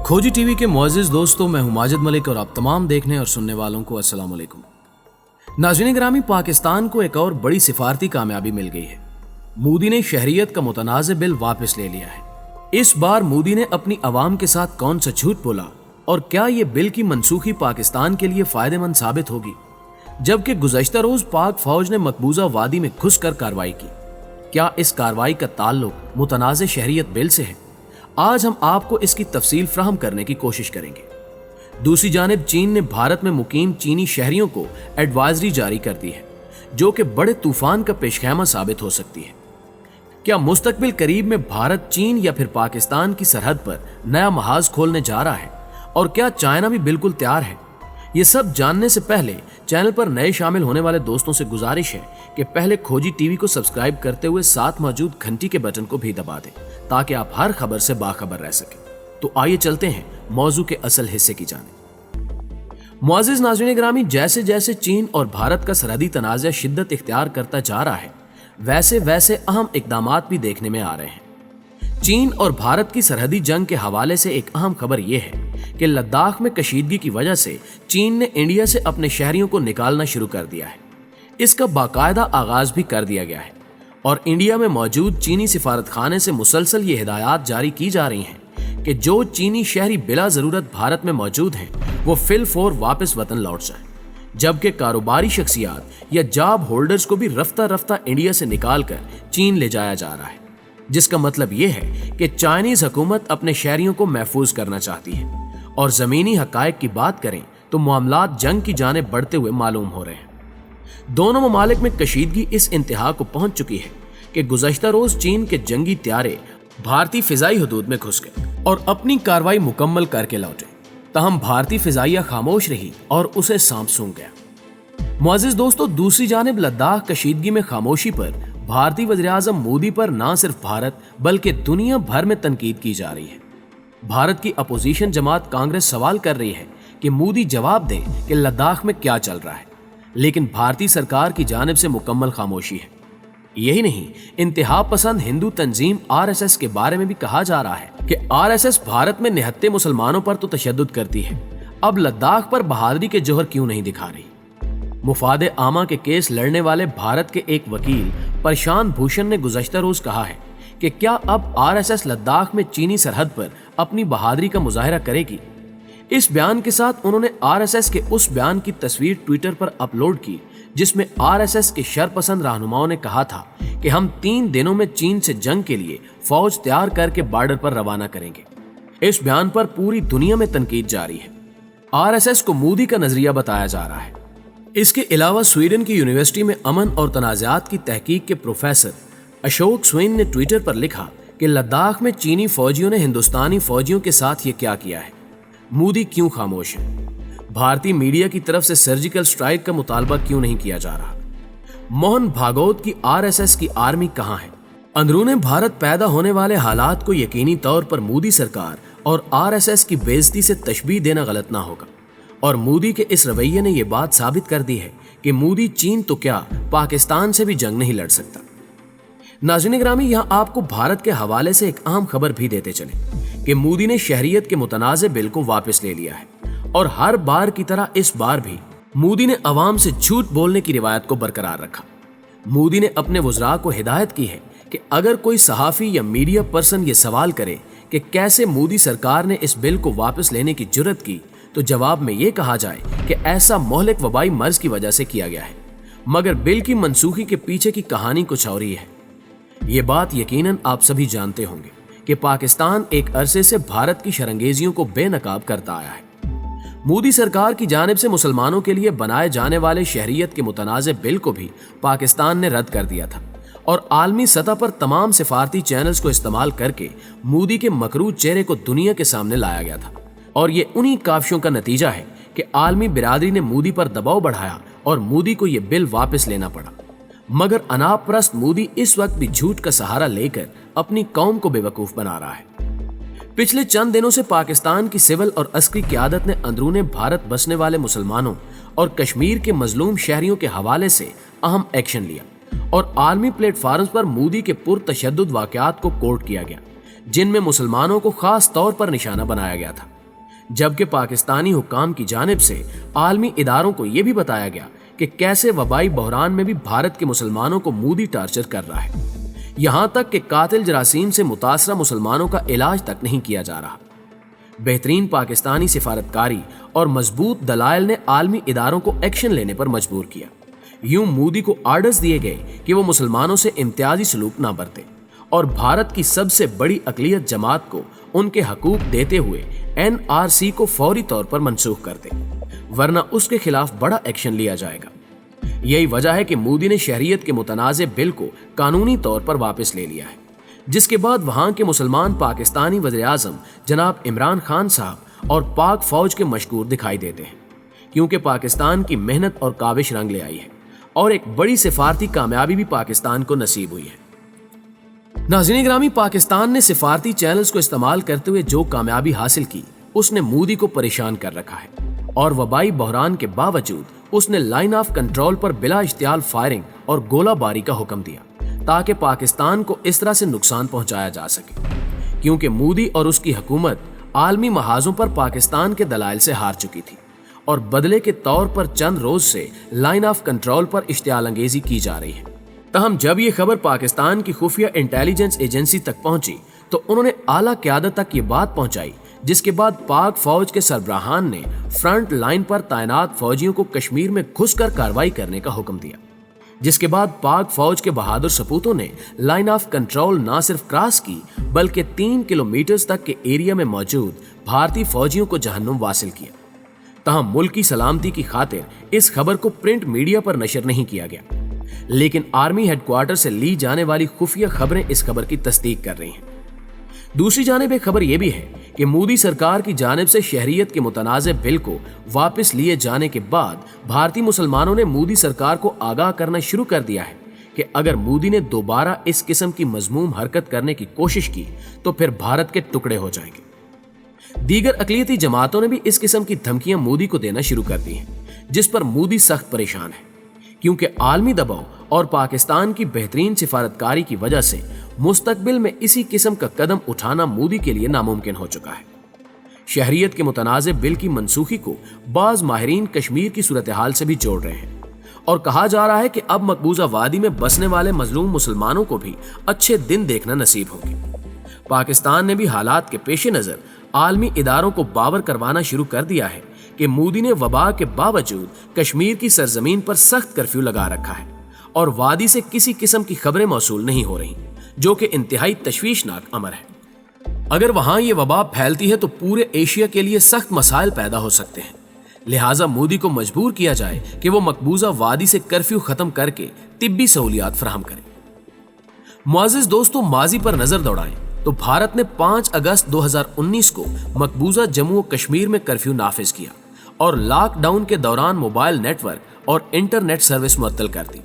खोजी टीवी के मुअज़्ज़िज़ दोस्तों, मैं हूं माजिद मलिक और आप तमाम देखने और सुनने वालों को अस्सलाम वालेकुम। नाज़रीन ग्रामी, पाकिस्तान को एक और बड़ी सिफारती कामयाबी मिल गई है। मोदी ने शहरियत का मुतनाज़ बिल वापस ले लिया है। इस बार मोदी ने अपनी आवाम के साथ कौन सा झूठ बोला और क्या ये बिल की मनसूखी पाकिस्तान के लिए फायदेमंद साबित होगी, जबकि गुज़श्ता रोज पाक फौज ने मकबूजा वादी में घुसकर कार्रवाई की। क्या इस कार्रवाई का ताल्लुक मुतनाज़ शहरियत बिल से है? आज हम आपको इसकी तफसील फ्राहम करने की कोशिश करेंगे। दूसरी जानिब चीन ने भारत में मुकीम चीनी शहरियों को एडवाइजरी जारी कर दी है, जो कि बड़े तूफान का पेशखैमा साबित हो सकती है। क्या मुस्तकबिल करीब में भारत चीन या फिर पाकिस्तान की सरहद पर नया महाज खोलने जा रहा है? और क्या चाइना भी बिल्कुल तैयार है? ये सब जानने से पहले चैनल पर नए शामिल होने वाले दोस्तों से गुजारिश है कि पहले खोजी टीवी को सब्सक्राइब करते हुए साथ मौजूद घंटी के बटन को भी दबा दें, ताकि आप हर खबर से बाखबर रह सकें। तो आइए चलते हैं मौजू के असल हिस्से की जानिब। मुअज़्ज़िज़ नाज़रीन ग्रामी, जैसे जैसे चीन और भारत का सरहदी तनाज़ा शिद्दत इख्तियार करता जा रहा है, वैसे वैसे अहम इक़दामात भी देखने में आ रहे हैं। चीन और भारत की सरहदी जंग के हवाले से एक अहम खबर यह है कि लद्दाख में कशीदगी की वजह से चीन ने इंडिया से अपने शहरियों को निकालना शुरू कर दिया है। इसका बाकायदा आगाज भी कर दिया गया है और इंडिया में मौजूद चीनी सिफारत खाने से मुसलसल ये हिदायत जारी की जा रही हैं कि जो चीनी शहरी बिला जरूरत भारत में मौजूद हैं वो फिलफौर वापस वतन लौट जाएं, जबकि कारोबारी शख्सियात या जॉब होल्डर्स को भी रफ्ता रफ्ता इंडिया से निकाल कर चीन ले जाया जा रहा है, जिसका मतलब ये है कि चाइनीज हुकूमत अपने शहरियों को महफूज करना चाहती है। और जमीनी हकायक की बात करें तो मामलात जंग की जानिब बढ़ते हुए मालूम हो रहे हैं। दोनों ममालिक में कशीदगी इस इंतहा को पहुंच चुकी है कि गुज़श्ता रोज चीन के जंगी त्यारे भारतीय फिजाई हदूद में घुस गए और अपनी कार्रवाई मुकम्मल करके लौटे। तहम भारतीय फिजाइया खामोश रही और उसे सांप सूंघ गया। मुअज़्ज़िज़ दोस्तों, दूसरी जानिब लद्दाख कशीदगी में खामोशी पर भारतीय वज़ीर-ए-आज़म मोदी पर न सिर्फ भारत बल्कि दुनिया भर में तनकीद की जा रही है। भारत की अपोजिशन जमात कांग्रेस सवाल कर रही है कि मोदी जवाब दें कि लद्दाख में क्या चल रहा है, लेकिन भारतीय सरकार की जानिब से मुकम्मल खामोशी है। यही नहीं, इंतहा पसंद हिंदू तंजीम आरएसएस के बारे में भी कहा जा रहा है कि आरएसएस भारत में निहत्ते मुसलमानों पर तो तशद्दुद करती है, अब लद्दाख पर बहादुरी के जौहर क्यों नहीं दिखा रही। मुफादे आमा के केस लड़ने वाले भारत के एक वकील प्रशांत भूषण ने गुज़श्ता रोज कहा है कि क्या अब आरएसएस लद्दाख में चीनी सरहद पर अपनी बहादुरी का मुजाहिरा करेगी। इस बयान के साथ उन्होंने आरएसएस के उस बयान की तस्वीर ट्विटर पर अपलोड की जिसमें आरएसएस के शरपसंद रहनुमाओं ने कहा था कि हम 3 दिनों में चीन से जंग के लिए फौज तैयार करके बॉर्डर पर रवाना करेंगे। इस बयान पर पूरी दुनिया में तनकीद जारी है। आरएसएस को मोदी का नजरिया बताया जा रहा है। इसके अलावा स्वीडन की यूनिवर्सिटी में अमन और तनाज़ात की तहकीक के प्रोफेसर अशोक स्वेन ने ट्विटर पर लिखा कि लद्दाख में चीनी फौजियों ने हिंदुस्तानी फौजियों के साथ ये क्या किया है, मोदी क्यों खामोश है, भारतीय मीडिया की तरफ से सर्जिकल स्ट्राइक का मुतालबा क्यों नहीं किया जा रहा, मोहन भागवत की आरएसएस की आर्मी कहां है। अंदरूने भारत पैदा होने वाले हालात को यकीनी तौर पर मोदी सरकार और आरएसएस की बेइज्जती से तशबीह देना गलत ना होगा और मोदी के इस रवैये ने यह बात साबित कर दी है कि मोदी चीन तो क्या पाकिस्तान से भी जंग नहीं लड़ सकता। नाज़रीन ग्रामी, यहाँ आपको भारत के हवाले से एक अहम खबर भी देते चले कि मोदी ने शहरियत के मुतनाज़े बिल को वापस ले लिया है और हर बार की तरह इस बार भी मोदी ने अवाम से झूठ बोलने की रिवायत को बरकरार रखा। मोदी ने अपने वज़रा को हिदायत की है कि अगर कोई सहाफ़ी या मीडिया पर्सन ये सवाल करे कि कैसे मोदी सरकार ने इस बिल को वापस लेने की जुर्रत की, तो जवाब में ये कहा जाए कि ऐसा मोहलिक वबाई मर्ज की वजह से किया गया है, मगर बिल की मनसूखी के पीछे की कहानी कुछ और ही है। ये बात यकीनन आप सभी जानते होंगे कि पाकिस्तान एक अरसे से भारत की शरंगेजियों को बेनकाब करता आया है। मोदी सरकार की जानिब से मुसलमानों के लिए बनाए जाने वाले शहरियत के मुतनाज़े बिल को भी पाकिस्तान ने रद्द कर दिया था और आलमी सतह पर तमाम सिफारती चैनल्स को इस्तेमाल करके मोदी के मकरूज चेहरे को दुनिया के सामने लाया गया था। और ये उन्हीं काविशों का नतीजा है कि आलमी बिरादरी ने मोदी पर दबाव बढ़ाया और मोदी को ये बिल वापस लेना पड़ा। मगर अनाप परस्त मोदी इस वक्त भी झूठ का सहारा लेकर अपनी कौम को बेवकूफ बना रहा है। पिछले चंद दिनों से पाकिस्तान की सिविल और अस्करी क़यादत ने अंदरूने भारत बसने वाले मुसलमानों और कश्मीर के मजलूम शहरियों के हवाले से अहम एक्शन लिया और आलमी प्लेटफार्म्स पर मोदी के पुरतशद्दुद वाक़यात को कोट किया गया, जिनमें मुसलमानों को खास तौर पर निशाना बनाया गया था। जबकि पाकिस्तानी हुक्काम की जानिब से आलमी इदारों को यह भी बताया गया कि कैसे वबाई बहरान में भी भारत के मुसलमानों को मोदी टार्चर कर रहा है, यहां तक कि कातिल जरासीम से मुतासरा मुसलमानों का इलाज तक नहीं किया जा रहा। बेहतरीन पाकिस्तानी सिफारतकारी और मजबूत दलाइल ने आलमी इदारों को एक्शन लेने पर मजबूर किया। यूं मोदी को आर्डर्स दिए गए कि वो मुसलमानों से इम्तियाजी सलूक ना बरते और भारत की सबसे बड़ी अकलियत जमात को उनके हकूक देते हुए NRC को फौरी तौर पर मनसूख कर दे, वरना उसके खिलाफ बड़ा एक्शन लिया जाएगा। यही वजह है कि मोदी ने शहरियत के मुतनाज़े बिल को कानूनी तौर पर वापस ले लिया है, जिसके बाद वहां के मुसलमान पाकिस्तानी वज़ीर आज़म जनाब इमरान खान साहब और पाक फौज के मशकूर दिखाई देते हैं, क्योंकि पाकिस्तान की मेहनत और काविश रंग ले आई है और एक बड़ी सिफारती कामयाबी भी पाकिस्तान को नसीब हुई है। नाज़रीन ग्रामी, पाकिस्तान ने सिफारती चैनल्स को इस्तेमाल करते हुए जो कामयाबी हासिल की उसने मोदी को परेशान कर रखा है और वबाई बहरान के बावजूद उसने लाइन ऑफ कंट्रोल पर बिला इश्तियाल फायरिंग और गोलाबारी का हुक्म दिया ताकि पाकिस्तान को इस तरह से नुकसान पहुंचाया जा सके, क्योंकि मोदी और उसकी हुकूमत आलमी महाजों पर पाकिस्तान के दलाइल से हार चुकी थी और बदले के तौर पर चंद रोज से लाइन ऑफ कंट्रोल पर इश्तियाल अंगेजी की जा रही है। तहम जब ये खबर पाकिस्तान की खुफिया इंटेलिजेंस एजेंसी तक पहुंची तो उन्होंने आला क़यादत तक ये बात पहुंचाई, जिसके बाद पाक फौज के सरबराहान ने फ्रंट लाइन पर तैनात फौजियों को कश्मीर में घुसकर कार्रवाई करने का हुक्म दिया, जिसके बाद पाक फौज के बहादुर सपूतों ने लाइन ऑफ कंट्रोल न सिर्फ क्रॉस की बल्कि 3 किलोमीटर तक के एरिया में मौजूद भारतीय फौजियों को जहन्नुम वासिल किया। तहम मुल्क की सलामती की खातिर इस खबर को प्रिंट मीडिया पर नशर नहीं किया गया, लेकिन आर्मी हेडक्वार्टर से ली जाने वाली खुफिया खबरें इस खबर की तस्दीक कर रही हैं। दूसरी जानिब एक खबर यह भी है कि मोदी सरकार की जानिब से शहरियत के मुतनाज़े बिल को वापस लिए जाने के बाद भारतीय मुसलमानों ने मोदी सरकार को आगाह करना शुरू कर दिया है कि अगर मोदी ने दोबारा इस किस्म की मजमूम हरकत करने की कोशिश की तो फिर भारत के टुकड़े हो जाएंगे। दीगर अकलियती जमातों ने भी इस किस्म की धमकियां मोदी को देना शुरू कर दी हैं, जिस पर मोदी सख्त परेशान है, क्योंकि आलमी दबाव और पाकिस्तान की बेहतरीन सिफारतकारी की वजह से मुस्तकबिल में इसी किस्म का कदम उठाना मोदी के लिए नामुमकिन हो चुका है। शहरियत के मुतनाज़े बिल की मनसूखी को बाज माहिरीन कश्मीर की सूरत हाल से भी जोड़ रहे हैं और कहा जा रहा है कि अब मकबूजा वादी में बसने वाले मजलूम मुसलमानों को भी अच्छे दिन देखना नसीब होंगे। पाकिस्तान ने भी हालात के पेश नज़र आलमी इदारों को बावर करवाना शुरू कर दिया है कि मोदी ने वबा के बावजूद कश्मीर की सरजमीन पर सख्त कर्फ्यू लगा रखा है और वादी से किसी किस्म की खबरें मौसूल नहीं हो रही, जो कि इंतहाई तशवीशनाक अमर है। अगर वहां ये वबा फैलती है तो पूरे एशिया के लिए सख्त मसाइल पैदा हो सकते हैं, लिहाजा मोदी को मजबूर किया जाए कि वो मकबूजा वादी से कर्फ्यू खत्म करके तिब्बी सहूलियात फराहम करें। मुअज़्ज़िज़ दोस्तों, माजी पर नजर दौड़ाएं तो भारत ने 5 अगस्त 2019 को मकबूजा जम्मू और कश्मीर में कर्फ्यू नाफिज किया और लॉकडाउन के दौरान मोबाइल नेटवर्क और इंटरनेट सर्विस मुअत्तल कर दी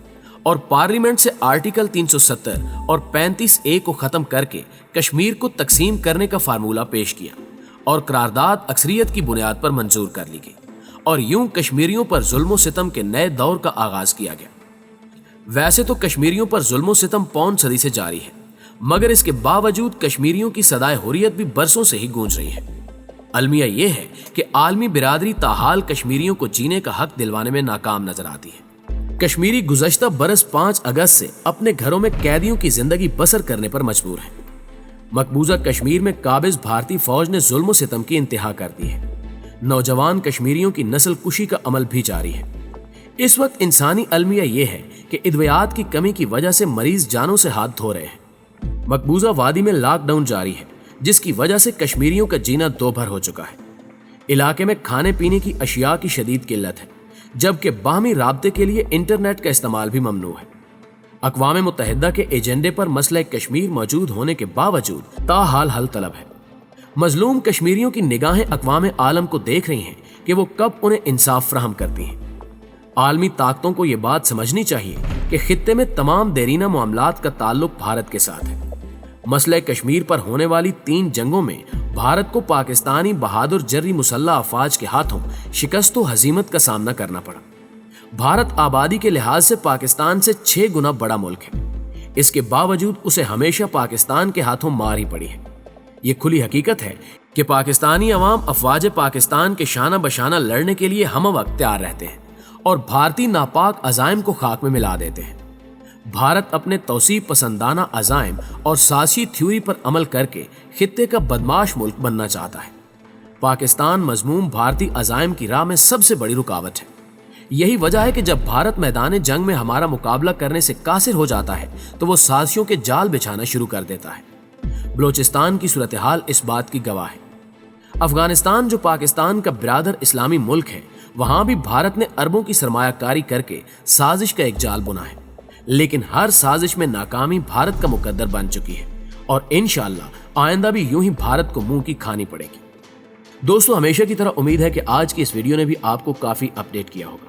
और पार्लियामेंट से आर्टिकल 370 और 35A को खत्म करके कश्मीर को तकसीम करने का फार्मूला पेश किया और करारदाद अक्सरियत की बुनियाद पर मंजूर कर ली गई और यूं कश्मीरियों पर जुल्म सितम के नए दौर का आगाज किया गया। वैसे तो कश्मीरियों पर जुल्म सितम पौन सदी से जारी है, मगर इसके बावजूद कश्मीरियों की सदाए हुर्रियत भी बरसों से ही गूंज रही है। अलमिया यह है कि आलमी बिरादरी ताहाल कश्मीरियों को जीने का हक दिलवाने में नाकाम नजर आती है। कश्मीरी गुज़श्ता बरस 5 अगस्त से अपने घरों में कैदियों की जिंदगी बसर करने पर मजबूर है। मकबूजा कश्मीर में काबिज भारतीय फौज ने जुल्म सितम की इंतहा कर दी है। नौजवान कश्मीरियों की नस्ल कुशी का अमल भी जारी है। इस वक्त इंसानी अलमिया यह है कि इद्वियात की कमी की वजह से मरीज जानों से हाथ धो रहे हैं। मकबूजा वादी में लॉकडाउन जारी है, जिसकी वजह से कश्मीरियों का जीना दोभर हो चुका है। इलाके में खाने पीने की अशिया की शदीद किल्लत है, जबकि बाहमी राब्ते के लिए इंटरनेट का इस्तेमाल भी ममनू है। अक़वाम मुत्तहिदा के एजेंडे पर मसला कश्मीर मौजूद होने के बावजूद ताहाल हल तलब है। मजलूम कश्मीरियों की निगाहें अक़वाम आलम को देख रही हैं कि वो कब उन्हें इंसाफ फराहम करती हैं। आलमी ताकतों को ये बात समझनी चाहिए कि खित्ते में तमाम देरीना मामलात का ताल्लुक भारत के साथ है। मसले कश्मीर पर होने वाली 3 जंगों में भारत को पाकिस्तानी बहादुर जर्री मुसल्लह अफवाज के हाथों शिकस्त व हजीमत का सामना करना पड़ा। भारत आबादी के लिहाज से पाकिस्तान से 6 गुना बड़ा मुल्क है, इसके बावजूद उसे हमेशा पाकिस्तान के हाथों मार ही पड़ी है। ये खुली हकीकत है کہ پاکستانی عوام افواج پاکستان کے شانہ بشانہ لڑنے کے لیے ہم وقت تیار رہتے ہیں اور بھارتی ناپاک عزائم کو خاک میں ملا دیتے ہیں۔ بھارت اپنے توسیع پسندانہ عزائم اور سازشی تھیوری پر عمل کر کے خطے کا بدمعاش ملک بننا چاہتا ہے۔ پاکستان مذموم بھارتی عزائم کی راہ میں سب سے بڑی رکاوٹ ہے۔ یہی وجہ ہے کہ جب بھارت میدان جنگ میں ہمارا مقابلہ کرنے سے قاصر ہو جاتا ہے تو وہ سازشوں کے جال بچھانا شروع کر دیتا ہے۔ بلوچستان کی صورتحال اس بات کی گواہ ہے۔ افغانستان جو پاکستان کا برادر اسلامی ملک ہے، وہاں بھی بھارت نے اربوں کی سرمایہ کاری کر کے سازش کا ایک جال بنا ہے، لیکن ہر سازش میں ناکامی بھارت کا مقدر بن چکی ہے اور انشاءاللہ آئندہ بھی یوں ہی بھارت کو منہ کی کھانی پڑے گی۔ دوستو، ہمیشہ کی طرح امید ہے کہ آج کی اس ویڈیو نے بھی آپ کو کافی اپڈیٹ کیا ہوگا۔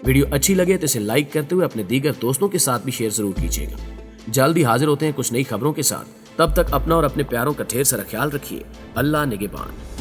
ویڈیو اچھی لگے تو اسے لائک کرتے ہوئے اپنے دیگر دوستوں کے ساتھ بھی شیئر ضرور کیجیے گا۔ جلد ہی حاضر ہوتے ہیں کچھ نئی خبروں کے ساتھ، تب تک اپنا اور اپنے پیاروں کا ڈھیر سارا خیال رکھیے۔ اللہ نگہبان۔